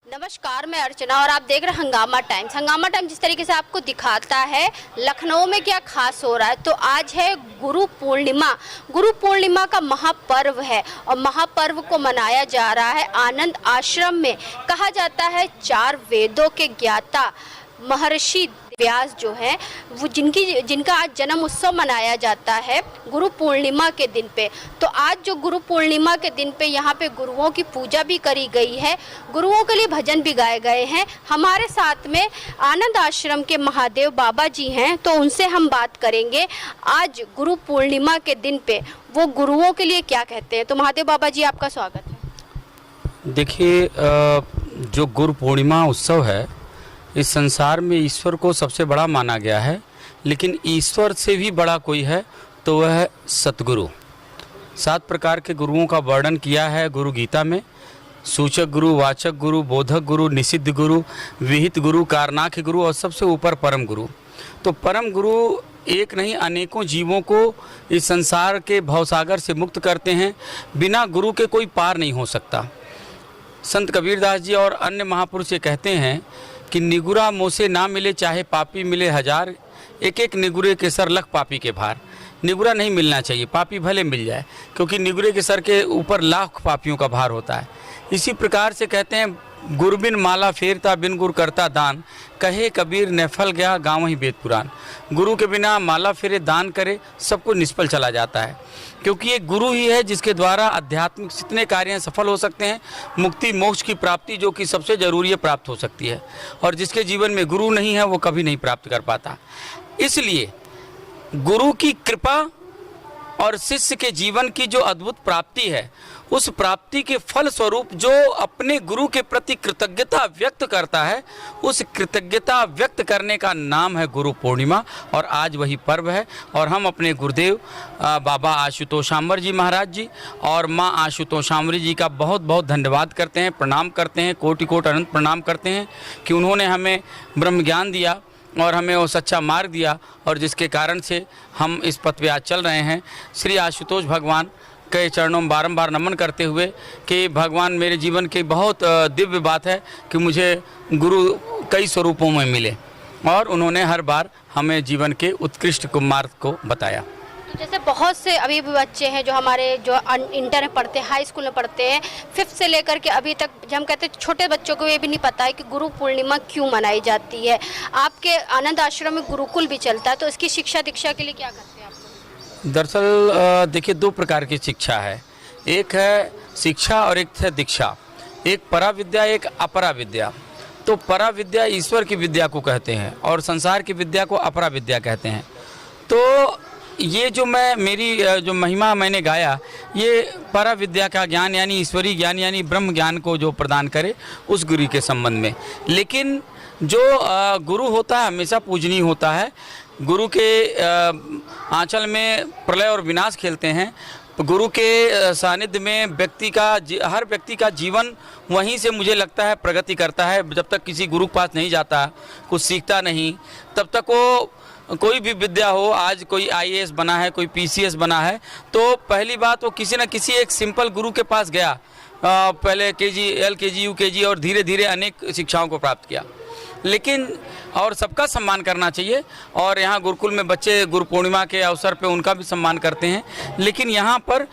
नमस्कार, मैं अर्चना और आप देख रहे हैं हंगामा टाइम्स। हंगामा टाइम्स जिस तरीके से आपको दिखाता है लखनऊ में क्या खास हो रहा है, तो आज है गुरु पूर्णिमा। गुरु पूर्णिमा का महापर्व है और महापर्व को मनाया जा रहा है आनंद आश्रम में। कहा जाता है 4 वेदों के ज्ञाता महर्षि व्यास जो हैं वो जिनका आज जन्म उत्सव मनाया जाता है गुरु पूर्णिमा के दिन पे। तो आज जो गुरु पूर्णिमा के दिन पे यहाँ पे गुरुओं की पूजा भी करी गई है, गुरुओं के लिए भजन भी गाए गए हैं। हमारे साथ में आनंद आश्रम के महादेव बाबा जी हैं, तो उनसे हम बात करेंगे आज गुरु पूर्णिमा के दिन पे वो गुरुओं के लिए क्या कहते हैं। तो महादेव बाबा जी, आपका स्वागत है। देखिए, जो गुरु पूर्णिमा उत्सव है इस संसार में ईश्वर को सबसे बड़ा माना गया है, लेकिन ईश्वर से भी बड़ा कोई है तो वह है सतगुरु। 7 प्रकार के गुरुओं का वर्णन किया है गुरु गीता में। सूचक गुरु, वाचक गुरु, बोधक गुरु, निषिद्ध गुरु, विहित गुरु, कारनाक गुरु और सबसे ऊपर परम गुरु। तो परम गुरु एक नहीं अनेकों जीवों को इस संसार के भवसागर से मुक्त करते हैं। बिना गुरु के कोई पार नहीं हो सकता। संत कबीरदास जी और अन्य महापुरुष ये कहते हैं कि निगुरा मोसे ना मिले चाहे पापी मिले 1000, एक एक निगुरे के सर लख पापी के भार। निगुरा नहीं मिलना चाहिए, पापी भले मिल जाए, क्योंकि निगुरे के सर के ऊपर लाख पापियों का भार होता है। इसी प्रकार से कहते हैं गुरु बिन माला फेरता बिन गुरु करता दान, कहे कबीर निफल गया गाँव ही वेद पुराण। गुरु के बिना माला फेरे दान करे सब कुछ निष्फल चला जाता है, क्योंकि ये गुरु ही है जिसके द्वारा आध्यात्मिक जितने कार्य सफल हो सकते हैं। मुक्ति मोक्ष की प्राप्ति जो कि सबसे ज़रूरी है प्राप्त हो सकती है, और जिसके जीवन में गुरु नहीं है वो कभी नहीं प्राप्त कर पाता। इसलिए गुरु की कृपा और शिष्य के जीवन की जो अद्भुत प्राप्ति है, उस प्राप्ति के फल स्वरूप जो अपने गुरु के प्रति कृतज्ञता व्यक्त करता है, उस कृतज्ञता व्यक्त करने का नाम है गुरु पूर्णिमा। और आज वही पर्व है और हम अपने गुरुदेव बाबा आशुतोषाम्बर जी महाराज जी और माँ आशुतोषाम्बरी जी का बहुत बहुत धन्यवाद करते हैं, प्रणाम करते हैं, कोटि कोटि अनंत प्रणाम करते हैं कि उन्होंने हमें ब्रह्म ज्ञान दिया और हमें वो सच्चा मार्ग दिया, और जिसके कारण से हम इस पथ पे आज चल रहे हैं। श्री आशुतोष भगवान के चरणों में बारंबार नमन करते हुए कि भगवान मेरे जीवन की बहुत दिव्य बात है कि मुझे गुरु कई स्वरूपों में मिले और उन्होंने हर बार हमें जीवन के उत्कृष्ट मार्ग को बताया। जैसे बहुत से अभी भी बच्चे हैं जो हमारे जो इंटर में पढ़ते हैं, हाई स्कूल में पढ़ते हैं, 5th से लेकर के अभी तक, जब हम कहते हैं छोटे बच्चों को ये भी नहीं पता है कि गुरु पूर्णिमा क्यों मनाई जाती है। आपके आनंद आश्रम में गुरुकुल भी चलता है, तो इसकी शिक्षा दीक्षा के लिए क्या करते हैं आप? दरअसल देखिए, 2 प्रकार की शिक्षा है। एक है शिक्षा और एक है दीक्षा। एक परा विद्या, एक अपरा विद्या। तो परा विद्या ईश्वर की विद्या को कहते हैं और संसार की विद्या को अपरा विद्या कहते हैं। तो ये जो मेरी जो महिमा मैंने गाया, ये परा विद्या का ज्ञान यानी ईश्वरीय ज्ञान यानी ब्रह्म ज्ञान को जो प्रदान करे उस गुरु के संबंध में। लेकिन जो गुरु होता है हमेशा पूजनीय होता है। गुरु के आंचल में प्रलय और विनाश खेलते हैं। गुरु के सानिध्य में हर व्यक्ति का जीवन वहीं से मुझे लगता है प्रगति करता है। जब तक किसी गुरु के पास नहीं जाता, कुछ सीखता नहीं, तब तक वो कोई भी विद्या हो, आज कोई IAS बना है, कोई PCS बना है, तो पहली बात वो किसी न किसी एक सिंपल गुरु के पास गया, पहले KG, LKG, UKG और धीरे धीरे अनेक शिक्षाओं को प्राप्त किया। लेकिन और सबका सम्मान करना चाहिए, और यहाँ गुरुकुल में बच्चे गुरु पूर्णिमा के अवसर पे उनका भी सम्मान करते हैं। लेकिन यहाँ पर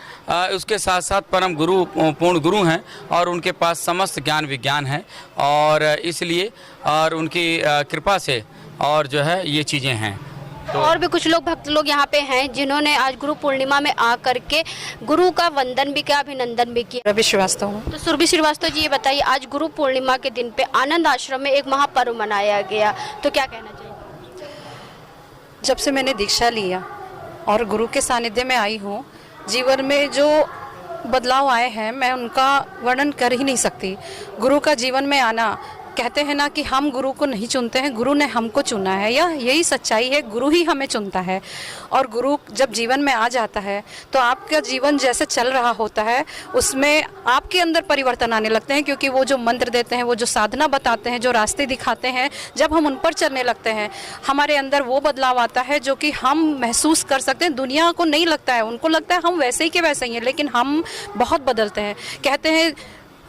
उसके साथ साथ परम गुरु पूर्ण गुरु हैं और उनके पास समस्त ज्ञान विज्ञान है, और इसलिए और उनकी कृपा से और जो है ये चीज़ें हैं। तो और भी कुछ लोग भक्त लोग यहाँ पे हैं जिन्होंने आज गुरु पूर्णिमा में आकर के गुरु का वंदन भी किया, अभिनंदन भी किया। सुरभि श्रीवास्तव। तो सुरभि श्रीवास्तव जी, ये बताइए, आज गुरु पूर्णिमा के दिन पे आनंद आश्रम में एक महापर्व मनाया गया, तो क्या कहना चाहिए? जब से मैंने दीक्षा लिया और गुरु के सानिध्य में आई हूँ, जीवन में जो बदलाव आए हैं मैं उनका वर्णन कर ही नहीं सकती। गुरु का जीवन में आना, कहते हैं ना कि हम गुरु को नहीं चुनते हैं, गुरु ने हमको चुना है, यही सच्चाई है। गुरु ही हमें चुनता है, और गुरु जब जीवन में आ जाता है तो आपका जीवन जैसे चल रहा होता है उसमें आपके अंदर परिवर्तन आने लगते हैं, क्योंकि वो जो मंत्र देते हैं, वो जो साधना बताते हैं, जो रास्ते दिखाते हैं, जब हम उन पर चलने लगते हैं हमारे अंदर वो बदलाव आता है जो कि हम महसूस कर सकते हैं। दुनिया को नहीं लगता है, उनको लगता है हम वैसे ही के वैसे ही हैं, लेकिन हम बहुत बदलते हैं। कहते हैं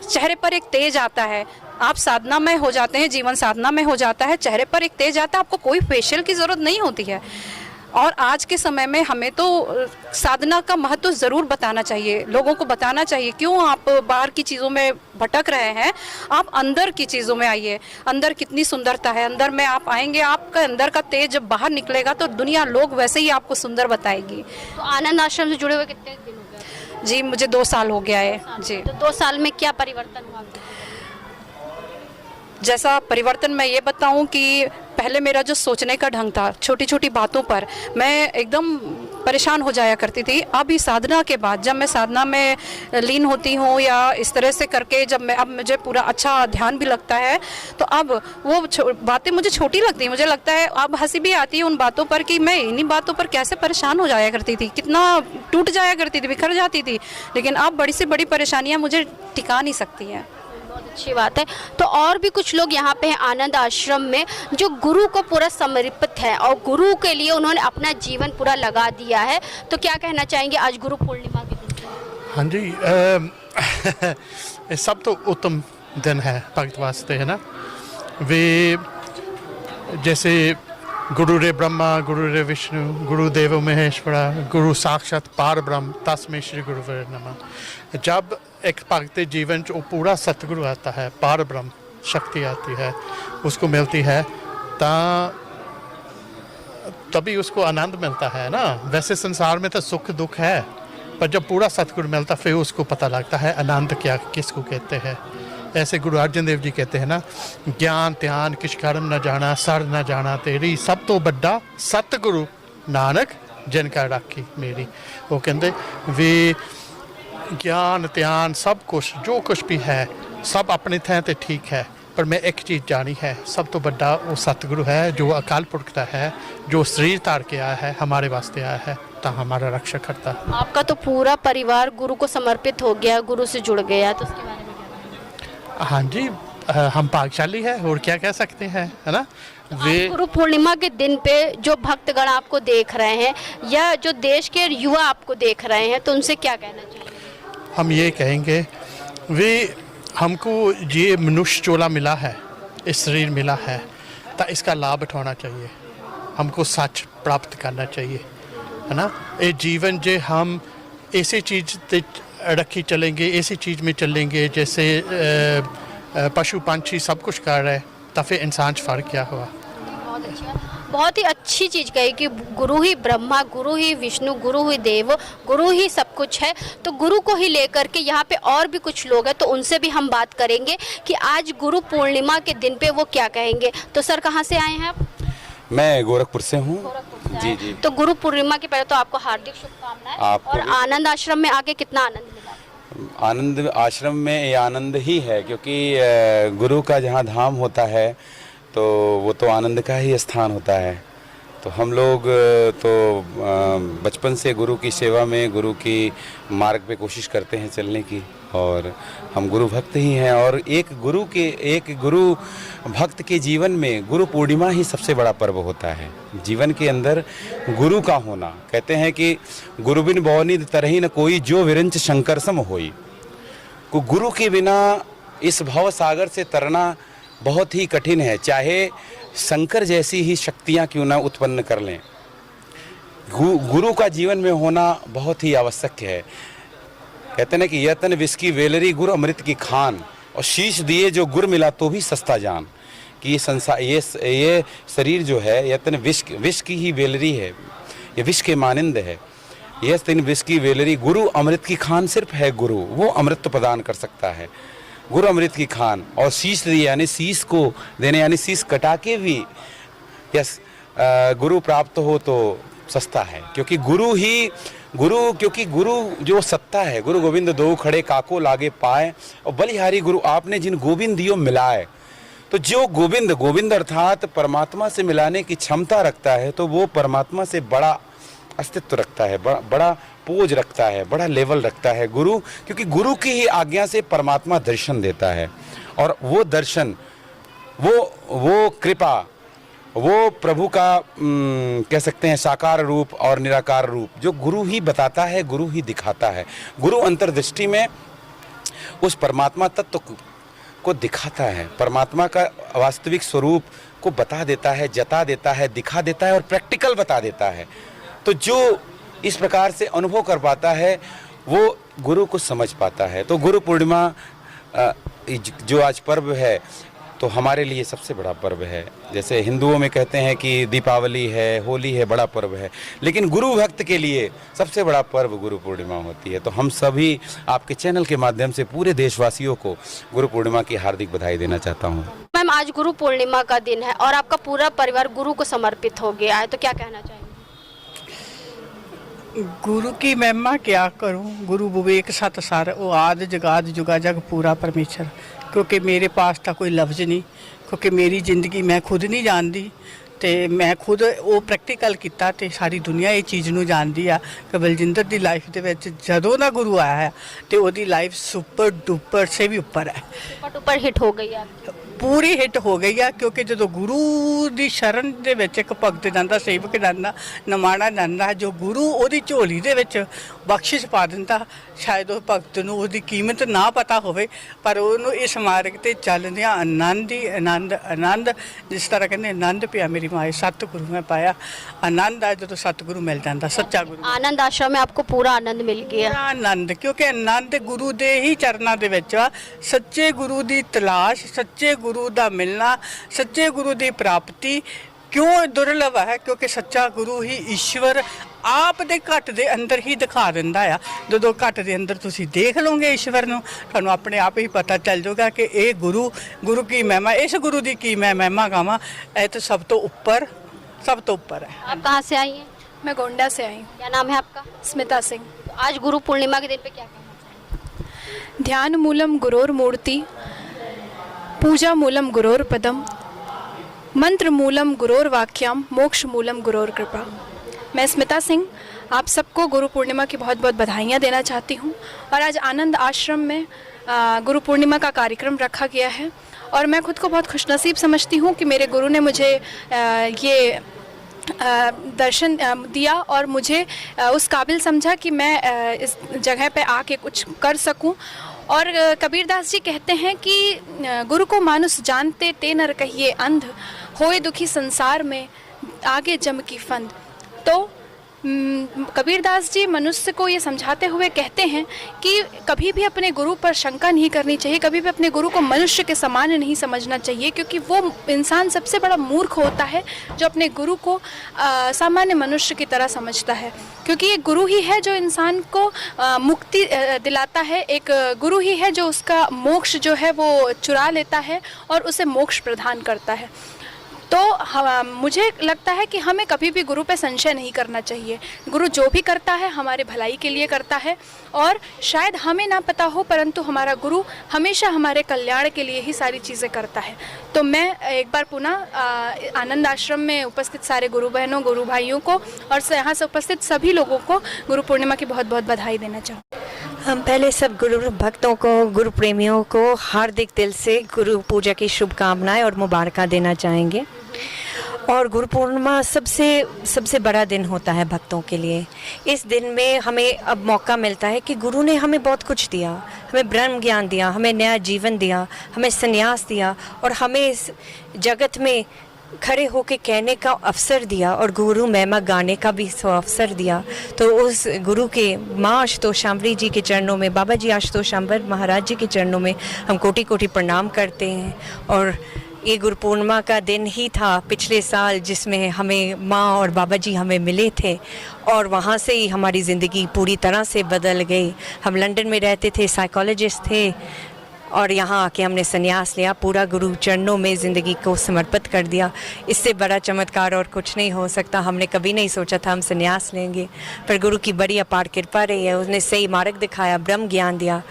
चेहरे पर एक तेज आता है, आप साधना में हो जाते हैं, जीवन साधना में हो जाता है, चेहरे पर एक तेज आता है, आपको कोई फेशियल की ज़रूरत नहीं होती है। और आज के समय में हमें तो साधना का महत्व ज़रूर बताना चाहिए, लोगों को बताना चाहिए। क्यों आप बाहर की चीज़ों में भटक रहे हैं, आप अंदर की चीज़ों में आइए। अंदर कितनी सुंदरता है, अंदर में आप आएंगे, आपका अंदर का तेज जब बाहर निकलेगा तो दुनिया लोग वैसे ही आपको सुंदर बताएगी। तो आनंद आश्रम से जुड़े हुए कितने दिन हो गए? जी मुझे 2 साल हो गया है जी। तो 2 साल में क्या परिवर्तन हुआ आपके? जैसा परिवर्तन मैं ये बताऊं कि पहले मेरा जो सोचने का ढंग था, छोटी छोटी बातों पर मैं एकदम परेशान हो जाया करती थी। अब इस साधना के बाद जब मैं साधना में लीन होती हूँ या इस तरह से करके अब मुझे पूरा अच्छा ध्यान भी लगता है, तो अब वो बातें मुझे छोटी लगती हैं। मुझे लगता है अब हंसी भी आती है उन बातों पर कि मैं इन्हीं बातों पर कैसे परेशान हो जाया करती थी, कितना टूट जाया करती थी, बिखर जाती थी। लेकिन अब बड़ी से बड़ी परेशानियाँ मुझे टिका नहीं सकती हैं। बहुत अच्छी बात है। तो और भी कुछ लोग यहाँ पे हैं आनंद आश्रम में जो गुरु को पूरा समर्पित है और गुरु के लिए उन्होंने अपना जीवन पूरा लगा दिया है। तो क्या कहना चाहेंगे आज गुरु पूर्णिमा के दिन? हाँ जी, ये सब तो उत्तम दिन है भक्त वास्ते, है ना। वे जैसे गुरुरे ब्रह्मा गुरुरे विष्णु गुरुदेव महेश्वरा गुरु साक्षात पार ब्रह्म तस्मै श्री गुरुवे नमः। जब एक भक्त के जीवन च पूरा सतगुरु आता है, पार ब्रह्म शक्ति आती है, उसको मिलती है, तभी उसको आनंद मिलता है ना। वैसे संसार में तो सुख दुख है, पर जब पूरा सतगुरु मिलता फिर उसको पता लगता है आनंद क्या किसको कहते हैं। ऐसे गुरु अर्जन देव जी कहते हैं ना, ज्ञान ध्यान किश कर्म न जाना सर न जाना तेरी, सब तो बड़ा सतगुरु नानक जिनका राखी मेरी। वो कहते वे ज्ञान ध्यान सब कुछ जो कुछ भी है सब अपने थे तो ठीक है, पर मैं एक चीज़ जानी है, सब तो बड़ा वो सतगुरु है जो अकाल पुरख का है, जो शरीर तार के आया है, हमारे वास्ते आया है, तो हमारा रक्षा करता है। आपका तो पूरा परिवार गुरु को समर्पित हो गया, गुरु से जुड़ गया, तो उसके बारे में हाँ जी, हम भाग्यशाली है और क्या कह सकते हैं, है ना। वे गुरु पूर्णिमा के दिन पे जो भक्तगण आपको देख रहे हैं या जो देश के युवा आपको देख रहे हैं, तो उनसे क्या कहना चाहिए? हम ये कहेंगे वे हमको ये मनुष्य चोला मिला है, इस शरीर मिला है, तो इसका लाभ उठाना चाहिए, हमको सच प्राप्त करना चाहिए, है ना। ये जीवन जो हम ऐसी चीज़ रखी चलेंगे, ऐसी चीज़ में चलेंगे जैसे पशु पंछी सब कुछ कर रहे, तो फिर इंसान से फ़र्क क्या हुआ। बहुत ही अच्छी चीज़ कही कि गुरु ही ब्रह्मा, गुरु ही विष्णु, गुरु ही देव, गुरु ही सब कुछ है। तो गुरु को ही लेकर के यहाँ पे और भी कुछ लोग हैं, तो उनसे भी हम बात करेंगे कि आज गुरु पूर्णिमा के दिन पे वो क्या कहेंगे। तो सर कहाँ से आए हैं आप? मैं गोरखपुर से हूँ। जी जी। तो गुरु पूर्णिमा के पहले तो आपको हार्दिक शुभकामनाएं। और आनंद आश्रम में आके कितना आनंद मिला? आनंद आश्रम में ये आनंद ही है, क्योंकि गुरु का जहाँ धाम होता है तो वो तो आनंद का ही स्थान होता है। तो हम लोग तो बचपन से गुरु की सेवा में, गुरु की मार्ग पे कोशिश करते हैं चलने की, और हम गुरु भक्त ही हैं। और एक गुरु भक्त के जीवन में गुरु पूर्णिमा ही सबसे बड़ा पर्व होता है। जीवन के अंदर गुरु का होना, कहते हैं कि गुरु बिन बौनी तरही न कोई, जो विरंच शंकर सम होई। को गुरु के बिना इस भव सागर से तरना बहुत ही कठिन है, चाहे शंकर जैसी ही शक्तियाँ क्यों ना उत्पन्न कर लें। गुरु का जीवन में होना बहुत ही आवश्यक है। कहते हैं कि यतन विष की वेलरी गुरु अमृत की खान, और शीश दिए जो गुर मिला तो भी सस्ता जान। कि ये संसार ये शरीर जो है यतन विष की ही वेलरी है, ये विष के मानिंद है। यह तीन विष की वेलरी गुरु अमृत की खान सिर्फ है गुरु, वो अमृत प्रदान कर सकता है, गुरु अमृत की खान। और शीश दिए यानी शीश को देने, यानी शीश कटा के भी यस गुरु प्राप्त हो तो सस्ता है। क्योंकि क्योंकि गुरु जो सत्ता है, गुरु गोविंद दो खड़े काको लागे पाए, और बलिहारी गुरु आपने जिन गोविंद दियो मिलाए। तो जो गोविंद अर्थात परमात्मा से मिलाने की क्षमता रखता है, तो वो परमात्मा से बड़ा अस्तित्व रखता है, बड़ा पोज रखता है, बड़ा लेवल रखता है गुरु। क्योंकि गुरु की ही आज्ञा से परमात्मा दर्शन देता है, और वो दर्शन, वो कृपा, वो प्रभु का कह सकते हैं साकार रूप और निराकार रूप, जो गुरु ही बताता है, गुरु ही दिखाता है। गुरु अंतर्दृष्टि में उस परमात्मा तत्व को दिखाता है, परमात्मा का वास्तविक स्वरूप को बता देता है, जता देता है, दिखा देता है और प्रैक्टिकल बता देता है। तो जो इस प्रकार से अनुभव कर पाता है वो गुरु को समझ पाता है। तो गुरु पूर्णिमा जो आज पर्व है तो हमारे लिए सबसे बड़ा पर्व है। जैसे हिंदुओं में कहते हैं कि दीपावली है, होली है, बड़ा पर्व है, लेकिन गुरु भक्त के लिए सबसे बड़ा पर्व गुरु पूर्णिमा होती है। तो हम सभी आपके चैनल के माध्यम से पूरे देशवासियों को गुरु पूर्णिमा की हार्दिक बधाई देना चाहता हूँ। मैम, आज गुरु पूर्णिमा का दिन है और आपका पूरा परिवार गुरु को समर्पित हो गया है, तो क्या कहना चाहेंगे? गुरु की महिमा क्या करूं, गुरु विवेक सत सार, वो आद जगाद जुगा जग पूरा परमेश्वर। क्योंकि मेरे पास ਤਾਂ ਕੋਈ ਲਫ਼ਜ਼ ਨਹੀਂ, ਕਿਉਂਕਿ ਮੇਰੀ ਜ਼ਿੰਦਗੀ ਮੈਂ ਖੁਦ ਨਹੀਂ ਜਾਣਦੀ ਤੇ ਮੈਂ ਖੁਦ ਉਹ ਪ੍ਰੈਕਟੀਕਲ ਕੀਤਾ ਤੇ ਸਾਰੀ ਦੁਨੀਆ ਇਹ ਚੀਜ਼ ਨੂੰ ਜਾਣਦੀ ਆ ਕਿ ਬਲਜਿੰਦਰ ਦੀ ਲਾਈਫ ਦੇ ਵਿੱਚ ਜਦੋਂ ਦਾ ਗੁਰੂ ਆਇਆ ਹੈ ਤੇ ਉਹਦੀ ਲਾਈਫ ਸੁਪਰ ਡੁਪਰ ਸੇ ਵੀ ਉੱਪਰ ਹੈ, ऊपर हिट हो गई है। ਪੂਰੀ ਹਿੱਟ ਹੋ ਗਈ ਆ। ਕਿਉਂਕਿ ਜਦੋਂ ਗੁਰੂ ਦੀ ਸ਼ਰਨ ਦੇ ਵਿੱਚ ਇੱਕ ਭਗਤ ਜਾਂਦਾ, ਸੇਵਕ ਜਾਂਦਾ, ਨਿਮਾਣਾ ਜਾਂਦਾ, ਜੋ ਗੁਰੂ ਉਹਦੀ ਝੋਲੀ ਦੇ ਵਿੱਚ ਬਖਸ਼ਿਸ਼ ਪਾ ਦਿੰਦਾ, ਸ਼ਾਇਦ ਉਹ ਭਗਤ ਨੂੰ ਉਹਦੀ ਕੀਮਤ ਨਾ ਪਤਾ ਹੋਵੇ, ਪਰ ਉਹਨੂੰ ਇਸ ਮਾਰਗ ਤੇ ਚੱਲਦਿਆਂ ਆਨੰਦ ਹੀ ਆਨੰਦ, ਆਨੰਦ ਜਿਸ ਤਰ੍ਹਾਂ ਕਹਿੰਦੇ ਆਨੰਦ ਪਿਆ ਮੇਰੀ ਮਾਏ, ਸਤਿਗੁਰੂ ਮੈਂ ਪਾਇਆ ਆਨੰਦ ਆ ਜਦੋਂ ਸਤਿਗੁਰੂ ਮਿਲ ਜਾਂਦਾ, ਸੱਚਾ ਗੁਰੂ। आनंद आश्रम में आपको पूरा आनंद मिल गया। ਪੂਰਾ ਆਨੰਦ, ਕਿਉਂਕਿ ਆਨੰਦ ਗੁਰੂ ਦੇ ਹੀ ਚਰਨਾਂ ਦੇ ਵਿੱਚ ਆ। ਸੱਚੇ ਗੁਰੂ ਦੀ ਤਲਾਸ਼, ਸੱਚੇ ਗੁਰੂ ਦਾ ਮਿਲਣਾ, ਸੱਚੇ ਗੁਰੂ ਦੀ ਪ੍ਰਾਪਤੀ ਕਿਉਂ ਦੁਰਲਭ ਹੈ? ਕਿਉਂਕਿ ਸੱਚਾ ਗੁਰੂ ਹੀ ਈਸ਼ਵਰ ਆਪ ਦੇ ਘਟ ਦੇ ਅੰਦਰ ਹੀ ਦਿਖਾ ਦਿੰਦਾ ਆ। ਜਦੋਂ ਘਟ ਦੇ ਅੰਦਰ ਤੁਸੀਂ ਦੇਖ ਲਓਗੇ ਈਸ਼ਵਰ ਨੂੰ, ਤੁਹਾਨੂੰ ਆਪਣੇ ਆਪ ਹੀ ਪਤਾ ਚੱਲ ਜਾਊਗਾ ਕਿ ਇਹ ਗੁਰੂ ਕੀ ਮਹਿਮਾ, ਇਸ ਗੁਰੂ ਦੀ ਕੀ ਮੈਂ ਮਹਿਮਾ ਗਾਵਾਂ। ਇਹ ਤਾਂ ਸਭ ਤੋਂ ਉੱਪਰ ਹੈ। आप कहाँ से आई हैं? मैं गोंडा से आई हूँ। क्या नाम है आपका? स्मिता सिंह। तो आज गुरु पूर्णिमा के दिन पे क्या कहना चाहेंगे? ध्यान मूलम गुरोर मूर्ति, पूजा मूलम गुरोर पदम, मंत्र मूलम गुरोर वाक्यम, मोक्ष मूलम गुरोर कृपा। मैं स्मिता सिंह आप सबको गुरु पूर्णिमा की बहुत बहुत बधाइयाँ देना चाहती हूँ। और आज आनंद आश्रम में गुरु पूर्णिमा का कार्यक्रम रखा गया है और मैं खुद को बहुत खुशनसीब समझती हूँ कि मेरे गुरु ने मुझे ये दर्शन दिया और मुझे उस काबिल समझा कि मैं इस जगह पे आके कुछ कर सकूं। और कबीरदास जी कहते हैं कि गुरु को मानुष जानते ते नर कहिए अंध, होए दुखी संसार में आगे जम की फंद। तो कबीरदास जी मनुष्य को ये समझाते हुए कहते हैं कि कभी भी अपने गुरु पर शंका नहीं करनी चाहिए, कभी भी अपने गुरु को मनुष्य के समान नहीं समझना चाहिए, क्योंकि वो इंसान सबसे बड़ा मूर्ख होता है जो अपने गुरु को सामान्य मनुष्य की तरह समझता है। क्योंकि ये गुरु ही है जो इंसान को मुक्ति दिलाता है, एक गुरु ही है जो उसका मोक्ष जो है वो चुरा लेता है और उसे मोक्ष प्रदान करता है। तो मुझे लगता है कि हमें कभी भी गुरु पे संशय नहीं करना चाहिए। गुरु जो भी करता है हमारे भलाई के लिए करता है और शायद हमें ना पता हो, परंतु हमारा गुरु हमेशा हमारे कल्याण के लिए ही सारी चीज़ें करता है। तो मैं एक बार पुनः आनंद आश्रम में उपस्थित सारे गुरु बहनों, गुरु भाइयों को और यहाँ से उपस्थित सभी लोगों को गुरु पूर्णिमा की बहुत बहुत बधाई देना चाहूँ। हम पहले सब गुरु भक्तों को, गुरु प्रेमियों को हार्दिक दिल से गुरु पूजा की शुभकामनाएं और मुबारक देना चाहेंगे। और गुरु पूर्णिमा सबसे बड़ा दिन होता है भक्तों के लिए। इस दिन में हमें अब मौका मिलता है कि गुरु ने हमें बहुत कुछ दिया, हमें ब्रह्म ज्ञान दिया, हमें नया जीवन दिया, हमें संन्यास दिया और हमें इस जगत में खड़े होके कहने का अवसर दिया और गुरु महिमा गाने का भी अवसर दिया। तो उस गुरु के माँ आशुतोष शांभवी जी के चरणों में, बाबा जी आशुतोष शांभवी महाराज जी के चरणों में हम कोटि कोटि प्रणाम करते हैं। और ये गुरु पूर्णिमा का दिन ही था पिछले साल जिसमें हमें माँ और बाबा जी हमें मिले थे और वहाँ से ही हमारी ज़िंदगी पूरी तरह से बदल गई। हम लंदन में रहते थे, साइकोलॉजिस्ट थे और यहाँ आके हमने संन्यास लिया, पूरा गुरु चरणों में ज़िंदगी को समर्पित कर दिया। इससे बड़ा चमत्कार और कुछ नहीं हो सकता। हमने कभी नहीं सोचा था हम संन्यास लेंगे, पर गुरु की बड़ी अपार कृपा रही है। उसने सही मार्ग दिखाया, ब्रह्म ज्ञान दिया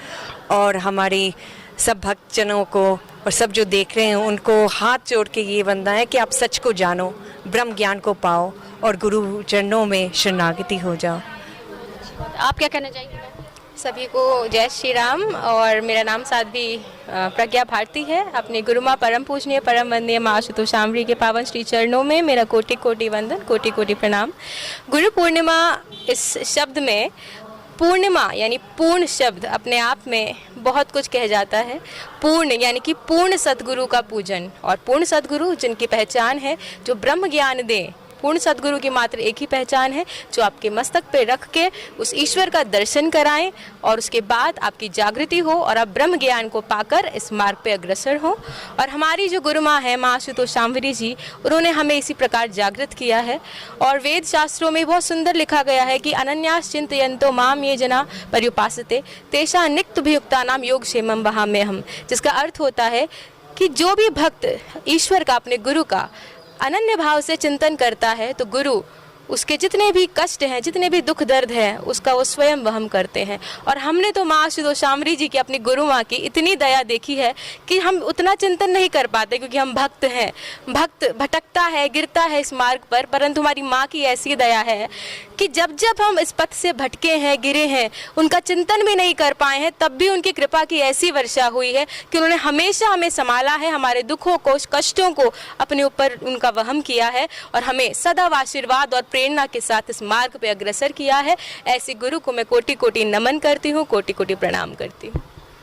और हमारी सब भक्तजनों को और सब जो देख रहे हैं उनको हाथ जोड़ के ये वंदना है कि आप सच को जानो, ब्रह्म ज्ञान को पाओ और गुरु चरणों में शरणागति हो जाओ। आप क्या कहना चाहेंगे? सभी को जय श्री राम। और मेरा नाम साध्वी प्रज्ञा भारती है। अपने गुरु माँ परम पूजनीय परम वंदनीय माँ आशुतोष शांभवी के पावन श्री चरणों में मेरा कोटि कोटि वंदन, कोटि कोटि प्रणाम। गुरु पूर्णिमा इस शब्द में पूर्णिमा यानी पूर्ण शब्द अपने आप में बहुत कुछ कह जाता है। पूर्ण यानी कि पूर्ण सद्गुरु का पूजन, और पूर्ण सद्गुरु जिनकी पहचान है जो ब्रह्म ज्ञान दें। पूर्ण सद्गुरु की मात्र एक ही पहचान है, जो आपके मस्तक पे रख के उस ईश्वर का दर्शन कराएं और उसके बाद आपकी जागृति हो और आप ब्रह्म ज्ञान को पाकर इस मार्ग पे अग्रसर हो। और हमारी जो गुरु माँ है माँ आशुतोष शामरी जी, उन्होंने हमें इसी प्रकार जागृत किया है। और वेद शास्त्रों में बहुत सुंदर लिखा गया है कि अनन्यास चिंतयन्तो माम ये जना पर्युपासते तेषा नित्यभियुक्ता नाम योग क्षेमम वहाम्यहम्, जिसका अर्थ होता है कि जो भी भक्त ईश्वर का, अपने गुरु का अनन्य भाव से चिंतन करता है तो गुरु उसके जितने भी कष्ट हैं, जितने भी दुख दर्द है, उसका वो स्वयं वहन करते हैं। और हमने तो माँ आशुतोष शामरी जी की, अपनी गुरु माँ की इतनी दया देखी है कि हम उतना चिंतन नहीं कर पाते, क्योंकि हम भक्त हैं। भक्त भटकता है, गिरता है इस मार्ग पर, परंतु हमारी माँ की ऐसी दया है कि जब जब हम इस पथ से भटके हैं, गिरे हैं, उनका चिंतन भी नहीं कर पाए हैं, तब भी उनकी कृपा की ऐसी वर्षा हुई है कि उन्होंने हमेशा हमें संभाला है, हमारे दुखों को, कष्टों को अपने ऊपर उनका वहन किया है और हमें सदा आशीर्वाद और प्रेरणा के साथ इस मार्ग पे अग्रसर किया है। ऐसी गुरु को मैं कोटि कोटि नमन करती हूँ, कोटि कोटि प्रणाम करती हूँ।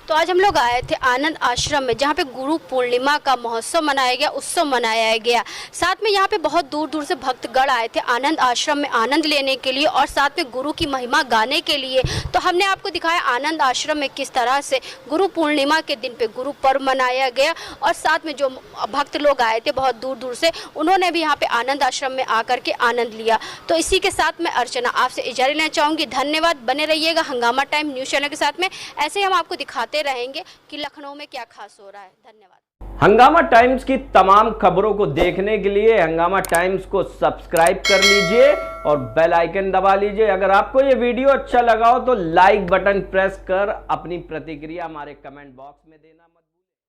तो आज हम लोग आए थे आनंद आश्रम में, जहाँ पे गुरु पूर्णिमा का महोत्सव मनाया गया, उत्सव मनाया गया। साथ में यहाँ पे बहुत दूर दूर से भक्तगण आए थे आनंद आश्रम में आनंद लेने के लिए और साथ में गुरु की महिमा गाने के लिए। तो हमने आपको दिखाया आनंद आश्रम में किस तरह से गुरु पूर्णिमा के दिन पे गुरु पर्व मनाया गया, और साथ में जो भक्त लोग आए थे बहुत दूर दूर से, उन्होंने भी यहाँ पे आनंद आश्रम में आकर के आनंद लिया। तो इसी के साथ मैं अर्चना आपसे इजाज़त लेना चाहूँगी। धन्यवाद, बने रहिएगा हंगामा टाइम न्यूज़ चैनल के साथ में। ऐसे ही हम आपको दिखाते रहेंगे कि लखनऊ में क्या खास हो रहा है। धन्यवाद। हंगामा टाइम्स की तमाम खबरों को देखने के लिए हंगामा टाइम्स को सब्सक्राइब कर लीजिए और बेल आइकन दबा लीजिए। अगर आपको ये वीडियो अच्छा लगा हो तो लाइक बटन प्रेस कर अपनी प्रतिक्रिया हमारे कमेंट बॉक्स में देना।